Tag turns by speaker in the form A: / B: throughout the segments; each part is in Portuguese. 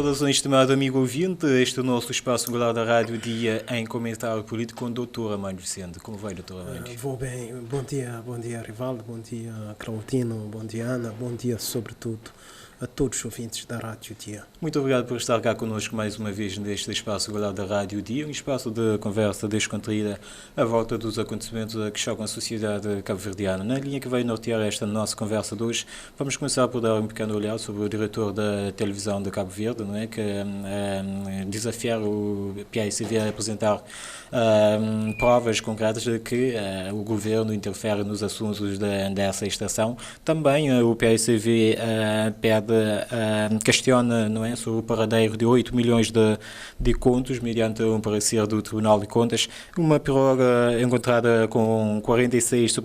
A: Saudações, estimado amigo ouvinte. Este é o nosso espaço regular da Rádio Dia em comentário político com o Dr. Amândio Vicente. Como vai, Dr. Amândio?
B: Vou bem. Bom dia, Rivaldo. Bom dia, Claudino. Bom dia, Ana. Bom dia, sobretudo, a todos os ouvintes da Rádio Dia.
A: Muito obrigado por estar cá connosco mais uma vez neste espaço regular da Rádio Dia, um espaço de conversa descontraída à volta dos acontecimentos que chocam a sociedade cabo-verdiana. Na linha que vai nortear esta nossa conversa de hoje, vamos começar por dar um pequeno olhar sobre o diretor da televisão de Cabo Verde, não é? Que desafiar o PAICV a apresentar provas concretas de que o governo interfere nos assuntos dessa estação. Também o PAICV questiona, não é, sobre o paradeiro de 8 milhões de contos, mediante um parecer do Tribunal de Contas, uma piroga encontrada com 46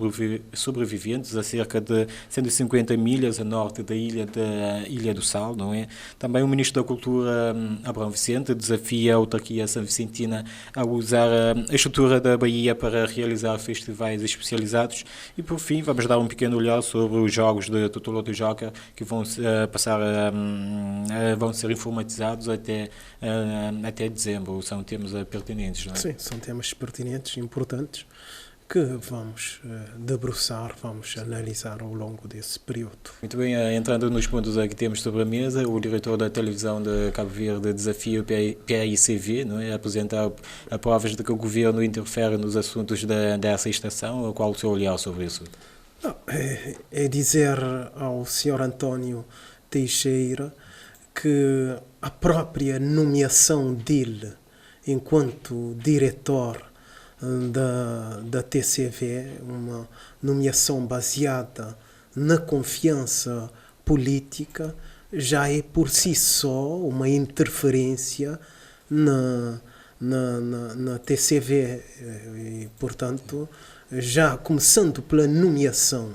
A: sobreviventes a cerca de 150 milhas a norte da Ilha do Sal, não é? Também o Ministro da Cultura, Abrão Vicente, desafia a autarquia sanvicentina a usar a estrutura da Bahia para realizar festivais especializados. E por fim, vamos dar um pequeno olhar sobre os jogos de Totoloto e Joker que vão vão ser informatizados até dezembro. São temas pertinentes, não é?
B: Sim, são temas pertinentes, importantes, que vamos debruçar, vamos analisar ao longo desse período.
A: Muito bem, entrando nos pontos que temos sobre a mesa, o diretor da televisão de Cabo Verde desafia o PAICV, não é, a apresentar provas de que o governo interfere nos assuntos dessa estação. Qual o seu olhar sobre isso?
B: Não, é dizer ao Sr. António Teixeira que a própria nomeação dele enquanto diretor da TCV, uma nomeação baseada na confiança política, já é por si só uma interferência na TCV. E, portanto, já começando pela nomeação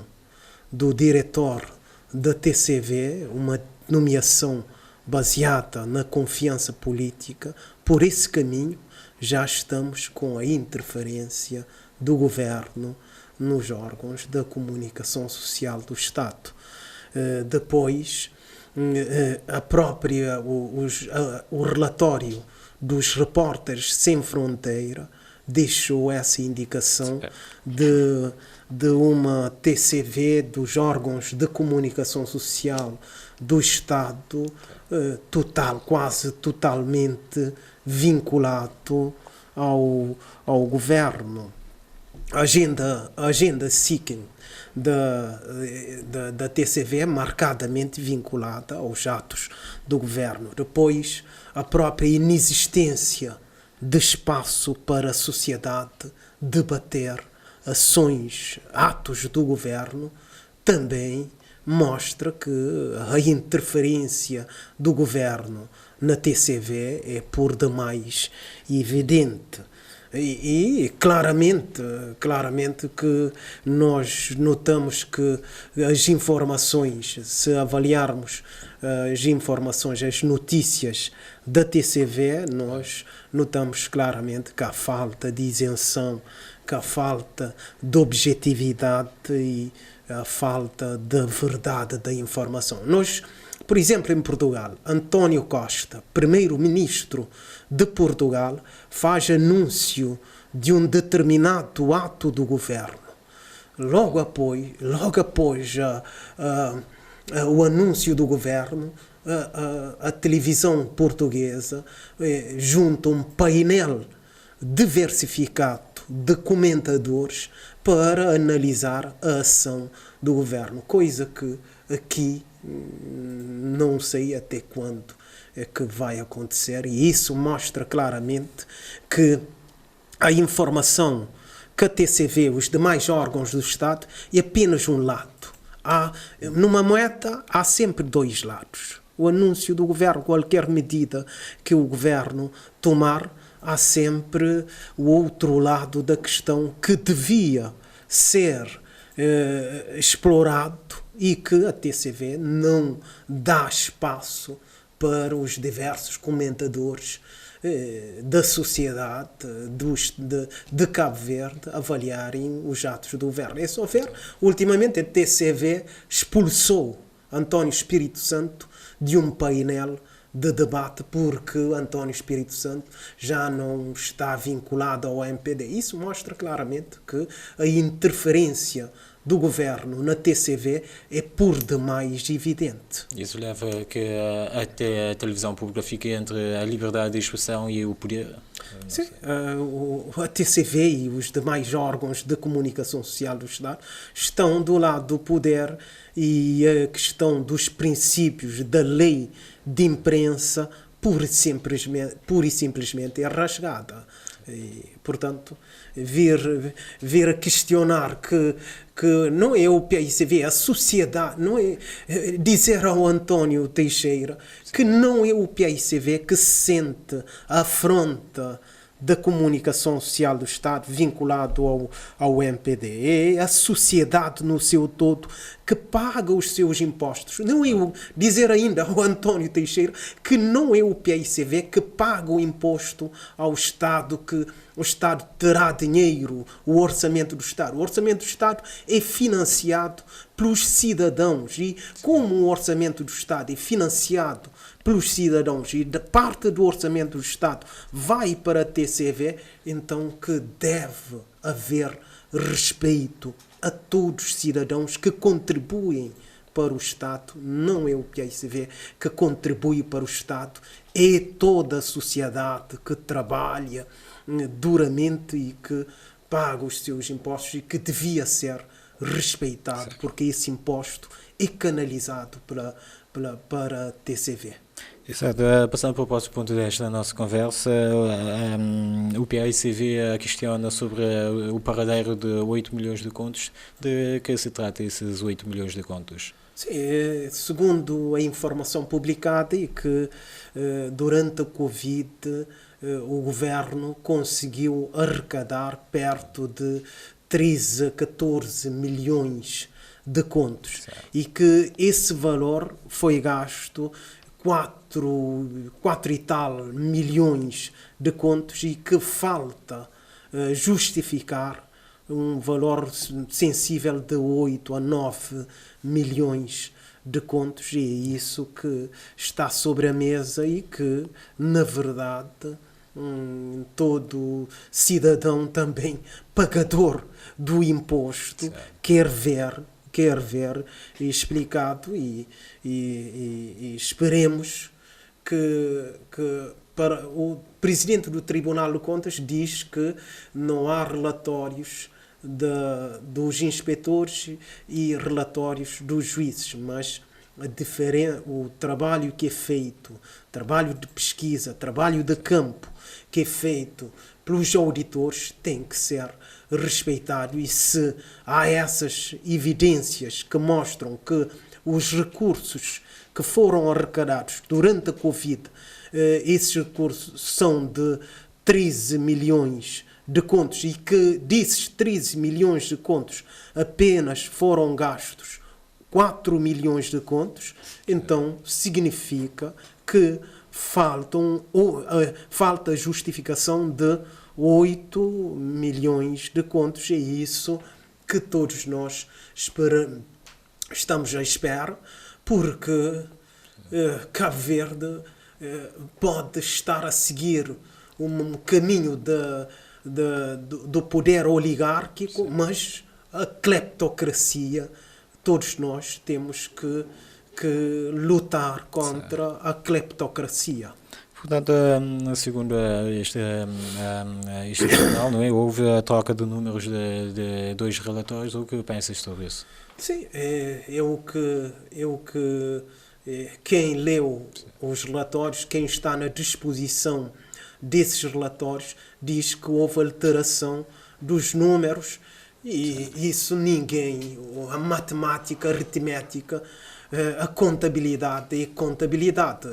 B: do diretor da TCV, uma nomeação baseada na confiança política, por esse caminho já estamos com a interferência do governo nos órgãos da comunicação social do Estado. Depois, o relatório dos Repórteres Sem Fronteira deixou essa indicação de uma TCV dos órgãos de comunicação social do Estado quase totalmente vinculado ao governo. A agenda seeking da TCV é marcadamente vinculada aos atos do governo. Depois, a própria inexistência de espaço para a sociedade debater atos do governo também mostra que a interferência do governo na TCV é por demais evidente. E claramente que nós notamos que as informações, se avaliarmos as informações, as notícias da TCV, nós notamos claramente que há falta de isenção, que há falta de objetividade e a falta de verdade da informação. Nós, por exemplo, em Portugal, António Costa, primeiro-ministro de Portugal, faz anúncio de um determinado ato do governo. Logo após o anúncio do governo, a televisão portuguesa junta um painel diversificado de comentadores para analisar a ação do governo, coisa que aqui não sei até quando é que vai acontecer, e isso mostra claramente que a informação que a TCV, os demais órgãos do Estado, é apenas um lado. Numa moeda há sempre dois lados. O anúncio do governo, qualquer medida que o governo tomar, há sempre o outro lado da questão que devia ser explorado e que a TCV não dá espaço para os diversos comentadores da sociedade de Cabo Verde avaliarem os atos do governo. É só ver, ultimamente a TCV expulsou António Espírito Santo de um painel de debate porque António Espírito Santo já não está vinculado ao MPD. Isso mostra claramente que a interferência do governo na TCV é por demais evidente.
A: Isso leva a que até a televisão pública fique entre a liberdade de expressão e o poder?
B: Sim, a TCV e os demais órgãos de comunicação social do Estado estão do lado do poder e a questão dos princípios da lei de imprensa pura e simplesmente é rasgada. E, portanto, vir a questionar que não é o PICV, a sociedade, não é dizer ao António Teixeira que não é o PICV que se sente a afronta da comunicação social do Estado vinculado ao MPD. É a sociedade no seu todo que paga os seus impostos. Não é dizer ainda ao António Teixeira que não é o PICV que paga o imposto ao Estado, que o Estado terá dinheiro, o orçamento do Estado. O orçamento do Estado é financiado pelos cidadãos e como o orçamento do Estado é financiado pelos cidadãos e da parte do orçamento do Estado vai para a TCV, então que deve haver respeito a todos os cidadãos que contribuem para o Estado. Não é o PICV que contribui para o Estado, é toda a sociedade que trabalha duramente e que paga os seus impostos e que devia ser respeitado, porque esse imposto é canalizado para a TCV.
A: Exato. Passando para o próximo ponto desta nossa conversa, o PICV questiona sobre o paradeiro de 8 milhões de contos. De que se trata esses 8 milhões de contos?
B: Sim, segundo a informação publicada, é que durante a Covid o governo conseguiu arrecadar perto de 13 a 14 milhões de contos. Certo. E que esse valor foi gasto 4 e tal milhões de contos e que falta justificar um valor sensível de 8 a 9 milhões de contos, e é isso que está sobre a mesa e que, na verdade, todo cidadão também pagador do imposto quer ver explicado e esperemos que para o Presidente do Tribunal de Contas diz que não há relatórios dos inspetores e relatórios dos juízes, mas o trabalho que é feito, trabalho de pesquisa, trabalho de campo que é feito pelos auditores tem que ser respeitado, e se há essas evidências que mostram que os recursos que foram arrecadados durante a Covid, esses recursos são de 13 milhões de contos e que desses 13 milhões de contos apenas foram gastos 4 milhões de contos, então significa que falta justificação de 8 milhões de contos. É isso que todos nós estamos à espera, porque Cabo Verde pode estar a seguir um caminho do poder oligárquico, mas a cleptocracia, todos nós temos que lutar contra a cleptocracia.
A: Portanto, segundo este jornal, não é? Houve a troca de números de dois relatórios. O que pensas sobre isso?
B: Sim, quem leu os relatórios, quem está na disposição desses relatórios, diz que houve alteração dos números e isso a matemática, a aritmética, a contabilidade é contabilidade.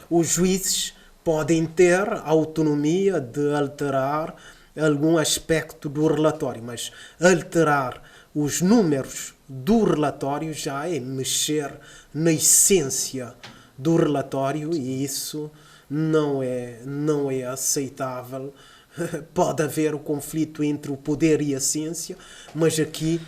B: Os juízes podem ter autonomia de alterar algum aspecto do relatório, mas alterar os números do relatório já é mexer na essência do relatório e isso não é aceitável. Pode haver o conflito entre o poder e a ciência, mas aqui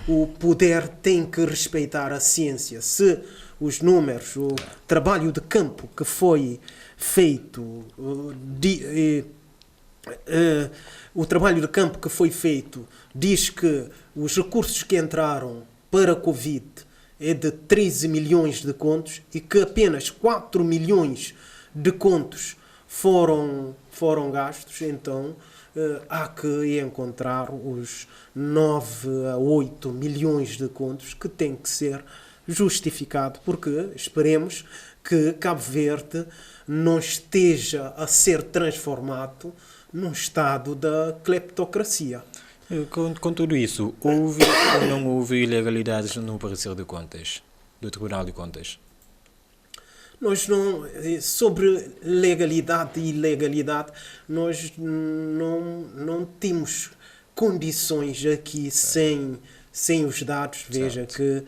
B: o poder tem que respeitar a ciência. Se os números, o trabalho de campo que foi feito, o trabalho de campo que foi feito diz que os recursos que entraram para a Covid é de 13 milhões de contos e que apenas 4 milhões de contos foram gastos, então há que encontrar os 9 a 8 milhões de contos que tem que ser justificado, porque esperemos que Cabo Verde não esteja a ser transformado num estado da cleptocracia.
A: Com tudo isso, houve ou não houve ilegalidades no parecer de contas, do Tribunal de Contas?
B: Nós não, sobre legalidade e ilegalidade, nós não temos condições aqui sem os dados. Veja que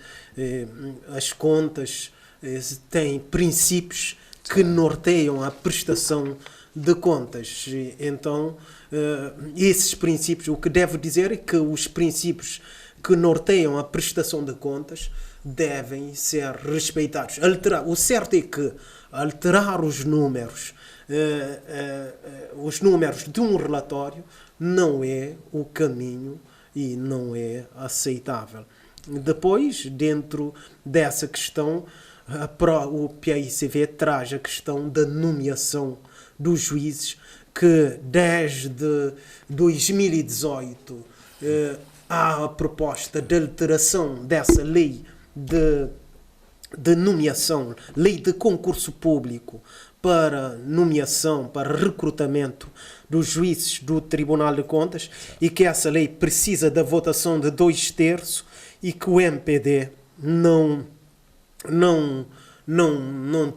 B: as contas têm princípios que norteiam a prestação de contas. Então, esses princípios, o que devo dizer é que os princípios que norteiam a prestação de contas devem ser respeitados. O certo é que alterar os números de um relatório não é o caminho e não é aceitável. Depois, dentro dessa questão, o PAICV traz a questão da nomeação dos juízes, que desde 2018 há a proposta de alteração dessa lei de nomeação, lei de concurso público para nomeação, para recrutamento dos juízes do Tribunal de Contas, e que essa lei precisa da votação de 2/3 e que o MPD não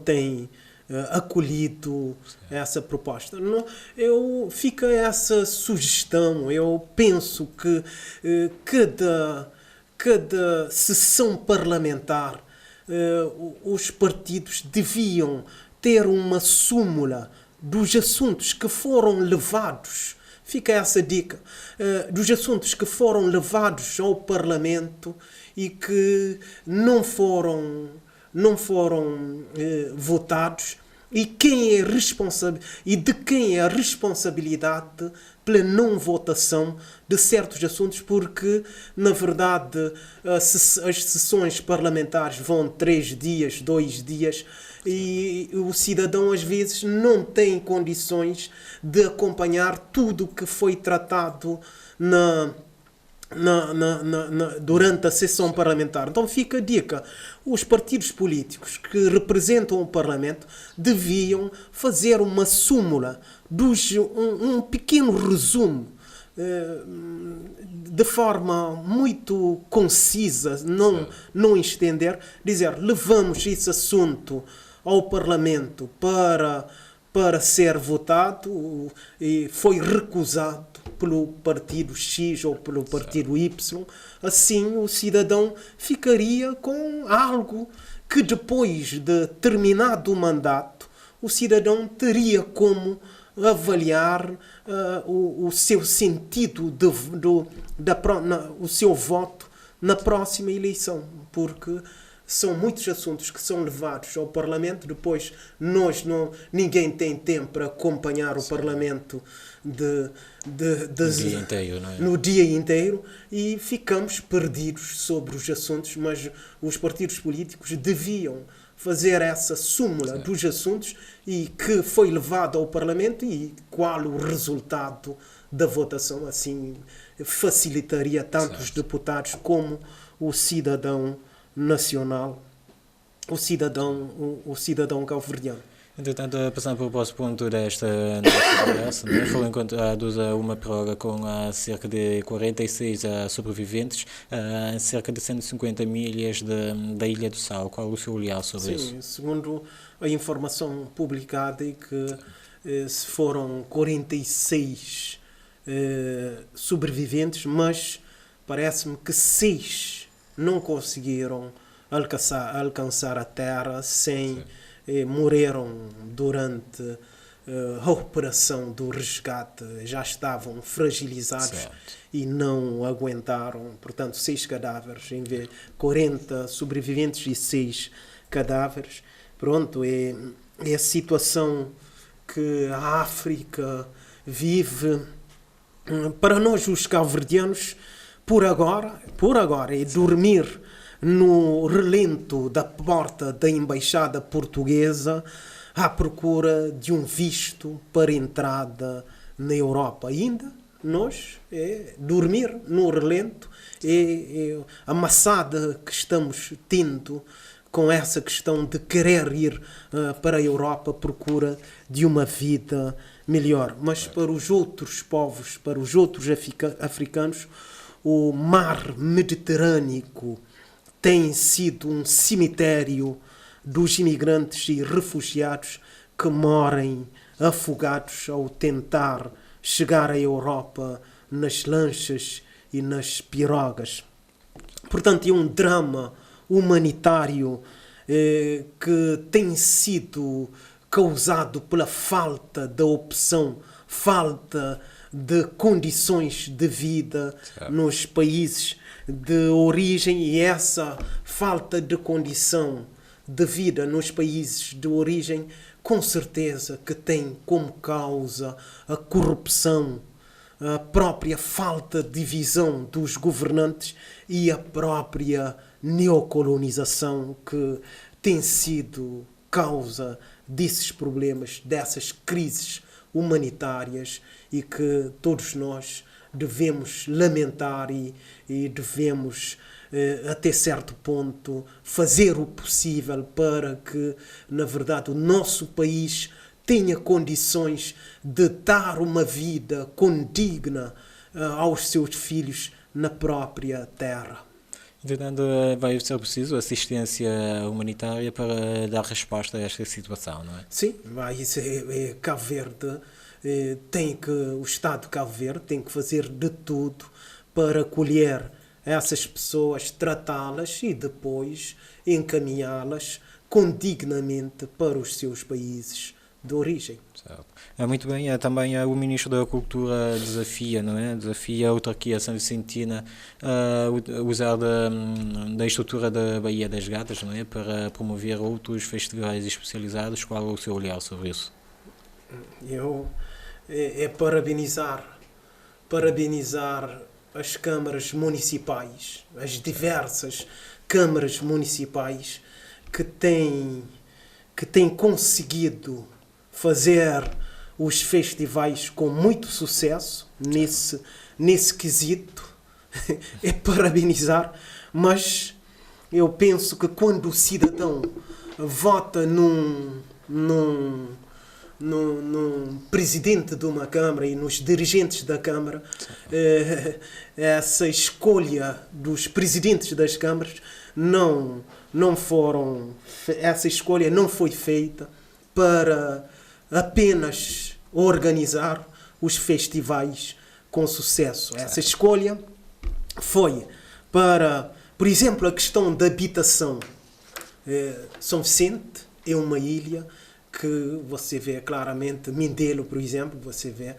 B: tem acolhido essa proposta. Fica essa sugestão. Eu penso que cada sessão parlamentar os partidos deviam ter uma súmula dos assuntos que foram levados, fica essa dica, dos assuntos que foram levados ao Parlamento e que não foram votados, e quem é responsável e de quem é a responsabilidade pela não votação de certos assuntos, porque na verdade as sessões parlamentares vão 3 dias, 2 dias, e o cidadão às vezes não tem condições de acompanhar tudo o que foi tratado durante a sessão parlamentar. Então fica a dica: os partidos políticos que representam o Parlamento deviam fazer uma súmula, um pequeno resumo, de forma muito concisa, não estender, dizer: levamos esse assunto ao Parlamento para ser votado e foi recusado pelo partido X ou pelo partido Y. Assim o cidadão ficaria com algo que depois de terminado o mandato o cidadão teria como avaliar o seu sentido o seu voto na próxima eleição, porque são muitos assuntos que são levados ao Parlamento. Depois ninguém tem tempo para acompanhar o Parlamento
A: dia inteiro, não é?
B: no dia inteiro, e ficamos perdidos sobre os assuntos. Mas os partidos políticos deviam fazer essa súmula dos assuntos e que foi levado ao Parlamento e qual o resultado da votação. Assim facilitaria tanto os deputados como o cidadão nacional, o cidadão cabo-verdiano.
A: Entretanto, passando para o próximo ponto desta conversa, foi encontrada uma prova com cerca de 46 sobreviventes em cerca de 150 milhas da Ilha do Sal. Qual o seu olhar sobre isso?
B: Sim, segundo a informação publicada, é que foram 46 sobreviventes, mas parece-me que 6 não conseguiram alcançar a terra, morreram durante a operação do resgate, já estavam fragilizados e não aguentaram. Portanto, 6 cadáveres, em vez de 40 sobreviventes e 6 cadáveres. Pronto, é a situação que a África vive. Para nós, os cabo-verdianos, por agora, é dormir no relento da porta da embaixada portuguesa à procura de um visto para entrada na Europa. Ainda nós dormir no relento, a maçada que estamos tendo com essa questão de querer ir para a Europa à procura de uma vida melhor. Mas para os outros povos, para os outros africanos, o mar Mediterrâneo tem sido um cemitério dos imigrantes e refugiados que morem afogados ao tentar chegar à Europa nas lanchas e nas pirogas. Portanto, é um drama humanitário que tem sido causado pela falta de opção, falta de condições de vida nos países de origem, e essa falta de condição de vida nos países de origem, com certeza que tem como causa a corrupção, a própria falta de visão dos governantes e a própria neocolonização que tem sido causa desses problemas, dessas crises humanitárias, e que todos nós devemos lamentar e devemos, até certo ponto, fazer o possível para que, na verdade, o nosso país tenha condições de dar uma vida condigna aos seus filhos na própria terra.
A: Entretanto, vai ser preciso assistência humanitária para dar resposta a esta situação, não é?
B: Sim, isso Cabo Verde o Estado de Cabo Verde tem que fazer de tudo para acolher essas pessoas, tratá-las e depois encaminhá-las condignamente para os seus países de origem.
A: Certo. Muito bem, também o Ministro da Cultura desafia, não é? Desafia a autarquia São Vicentina a usar da estrutura da Baía das Gatas, não é? Para promover outros festivais especializados. Qual é o seu olhar sobre isso?
B: Parabenizar as câmaras municipais, as diversas câmaras municipais que têm conseguido fazer os festivais com muito sucesso nesse quesito. É parabenizar, mas eu penso que quando o cidadão vota num presidente de uma Câmara e nos dirigentes da Câmara, essa escolha dos presidentes das câmaras essa escolha não foi feita para apenas organizar os festivais com sucesso. Essa escolha foi para, por exemplo, a questão da habitação. São Vicente é uma ilha que você vê claramente, Mindelo, por exemplo, você vê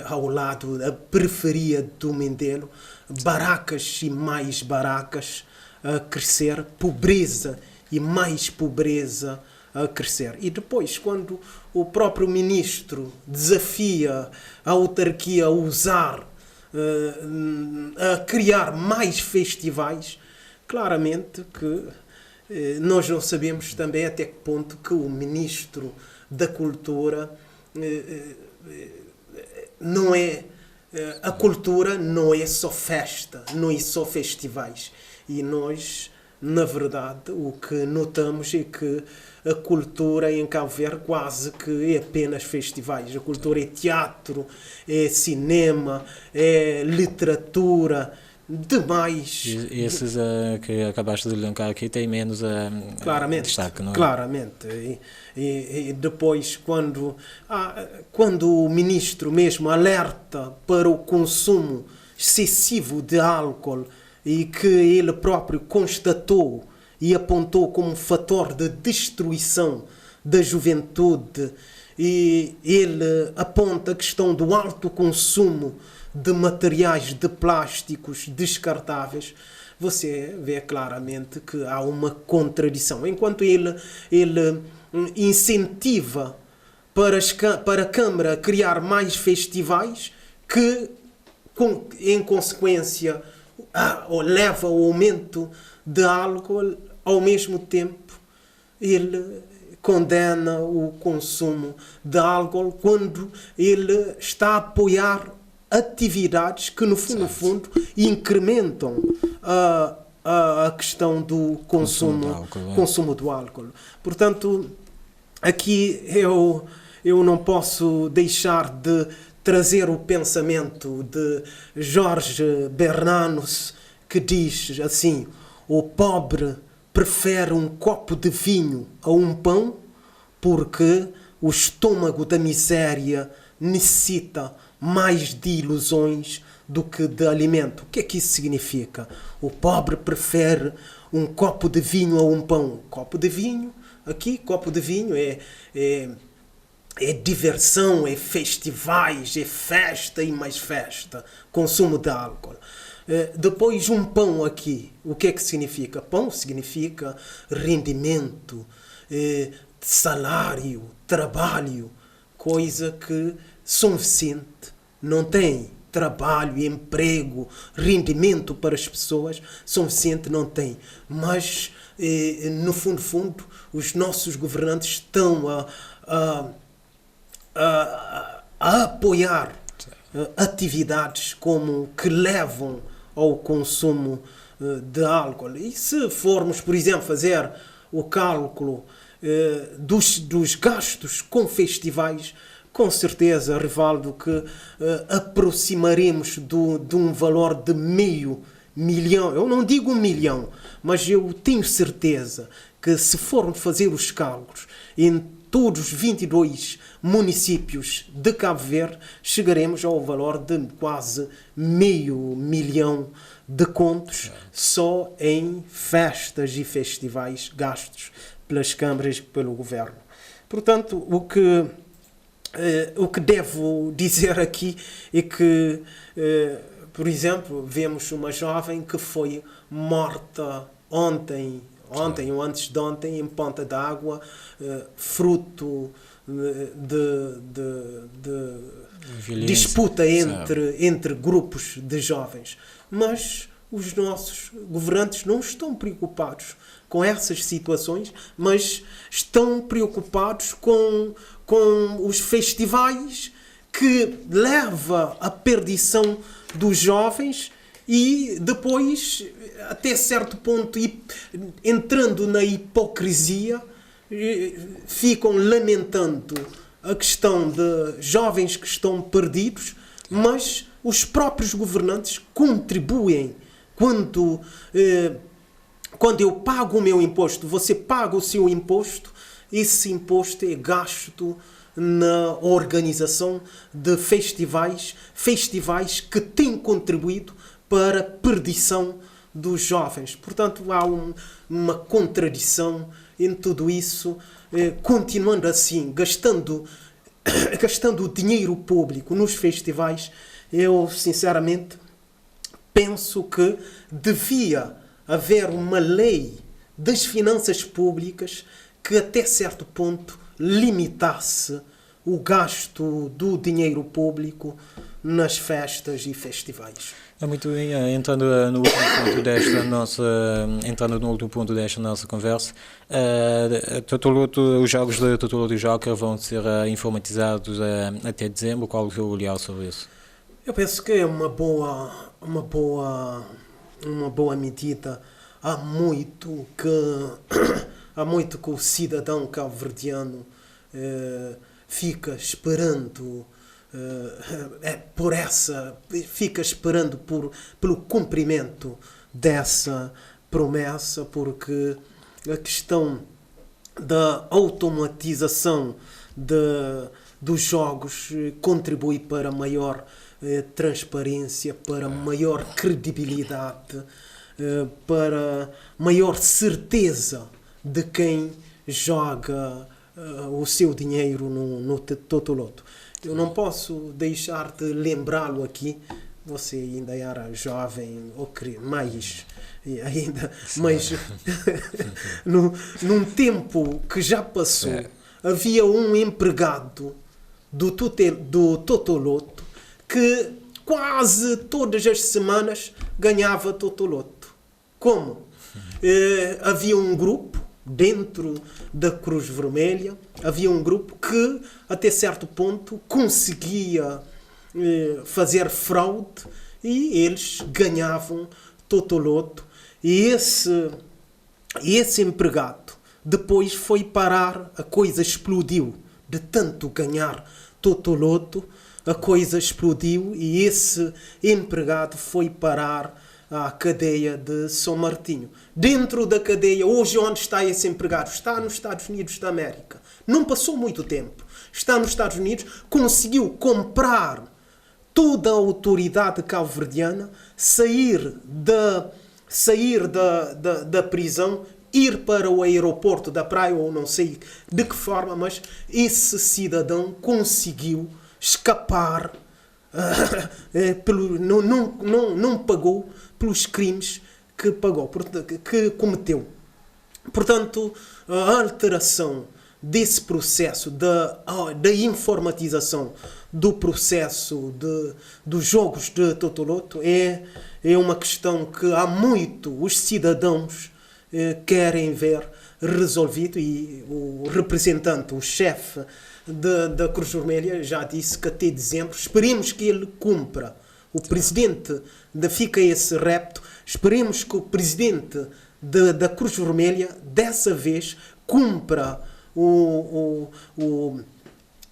B: ao lado da periferia do Mindelo, barracas e mais barracas a crescer, pobreza e mais pobreza a crescer. E depois, quando o próprio ministro desafia a autarquia a usar, a criar mais festivais, claramente que nós não sabemos também até que ponto que o Ministro da Cultura não é... A cultura não é só festa, não é só festivais. E nós, na verdade, o que notamos é que a cultura em Cabo Verde quase que é apenas festivais. A cultura é teatro, é cinema, é literatura, demais.
A: E esses que acabaste de elencar aqui têm menos destaque, não é?
B: Claramente. E depois, quando o ministro mesmo alerta para o consumo excessivo de álcool, e que ele próprio constatou e apontou como um fator de destruição da juventude, e ele aponta a questão do alto consumo de materiais de plásticos descartáveis, você vê claramente que há uma contradição. Enquanto ele incentiva para a Câmara criar mais festivais, que em consequência leva ao aumento de álcool, ao mesmo tempo ele condena o consumo de álcool quando ele está a apoiar atividades que no fundo incrementam a questão do consumo do álcool. Portanto, aqui eu não posso deixar de trazer o pensamento de Jorge Bernanos, que diz assim: o pobre prefere um copo de vinho a um pão, porque o estômago da miséria necessita mais de ilusões do que de alimento. O que é que isso significa? O pobre prefere um copo de vinho a um pão. Copo de vinho, aqui, copo de vinho é diversão, é festivais, é festa e mais festa, consumo de álcool. Depois um pão aqui, o que é que significa? Pão significa rendimento, salário, trabalho, coisa que São Vicente não tem. Trabalho, emprego, rendimento para as pessoas, São Vicente não tem. Mas, no fundo, os nossos governantes estão a apoiar atividades como que levam ao consumo de álcool. E se formos, por exemplo, fazer o cálculo dos gastos com festivais, com certeza, Rivaldo, que aproximaremos de um valor de $500 mil. Eu não digo 1 milhão, mas eu tenho certeza que se formos fazer os cálculos em todos os 22 municípios de Cabo Verde, chegaremos ao valor de quase $500 mil de contos só em festas e festivais gastos pelas câmaras e pelo governo. Portanto, o que devo dizer aqui é que, por exemplo, vemos uma jovem que foi morta ontem ou antes de ontem, em Ponta d'Água, fruto de disputa entre grupos de jovens. Mas os nossos governantes não estão preocupados com essas situações, mas estão preocupados com os festivais, que leva à perdição dos jovens e depois, até certo ponto, entrando na hipocrisia, ficam lamentando a questão de jovens que estão perdidos, mas os próprios governantes contribuem. Quando eu pago o meu imposto, você paga o seu imposto, esse imposto é gasto na organização de festivais que têm contribuído para a perdição dos jovens. Portanto, há uma contradição em tudo isso, continuando assim, gastando o dinheiro público nos festivais. Eu, sinceramente, penso que devia haver uma lei das finanças públicas que, até certo ponto, limitasse o gasto do dinheiro público nas festas e festivais.
A: Muito bem, entrando no último ponto desta nossa conversa, os jogos da Totoloto Joker vão ser informatizados até dezembro. Qual o seu olhar sobre isso?
B: Eu penso que é uma boa medida. Há muito que o cidadão cabo-verdiano fica esperando pelo cumprimento dessa promessa, porque a questão da automatização dos jogos contribui para maior transparência, para maior credibilidade, para maior certeza de quem joga o seu dinheiro no Totoloto. Eu não posso deixar de lembrá-lo aqui, você ainda era jovem ou mais ainda, mas num tempo que já passou, havia um empregado do Totoloto que quase todas as semanas ganhava Totoloto. Como? Havia um grupo dentro da Cruz Vermelha, havia um grupo que até certo ponto conseguia fazer fraude e eles ganhavam Totoloto. E esse empregado depois foi parar, a coisa explodiu. De tanto ganhar Totoloto, a coisa explodiu e esse empregado foi parar à cadeia de São Martinho. Dentro da cadeia, hoje onde está esse empregado? Está nos Estados Unidos da América. Não passou muito tempo. Está nos Estados Unidos, conseguiu comprar toda a autoridade cabo-verdiana, sair da prisão, ir para o aeroporto da praia, ou não sei de que forma, mas esse cidadão conseguiu escapar, não pagou pelos crimes que cometeu. Portanto, a alteração desse processo da informatização do processo dos jogos de Totoloto é uma questão que há muito os cidadãos querem ver resolvido, e o representante, o chefe da Cruz Vermelha já disse que até dezembro esperemos que ele cumpra. O presidente fica esse repto, esperemos que o presidente da Cruz Vermelha dessa vez cumpra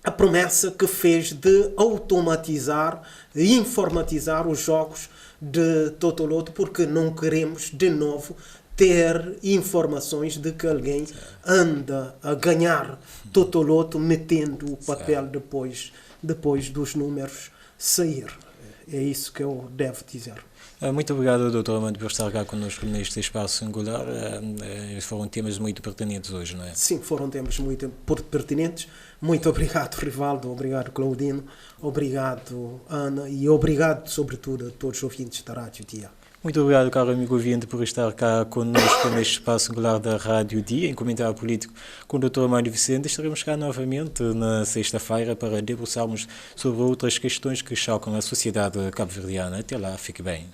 B: a promessa que fez de automatizar e informatizar os jogos de Totoloto, porque não queremos de novo ter informações de que alguém anda a ganhar Totoloto metendo o papel depois dos números sair. É isso que eu devo dizer.
A: Muito obrigado, Dr. Armando, por estar cá connosco neste espaço singular. Foram temas muito pertinentes hoje, não é?
B: Sim, foram temas muito pertinentes. Muito obrigado, Rivaldo. Obrigado, Claudino. Obrigado, Ana. E obrigado, sobretudo, a todos os ouvintes da Rádio Dia.
A: Muito obrigado, caro amigo ouvinte, por estar cá connosco neste espaço singular da Rádio Dia, em comentário político com o Dr. Armando Vicente. Estaremos cá novamente na sexta-feira para debruçarmos sobre outras questões que chocam a sociedade cabo-verdiana. Até lá, fique bem.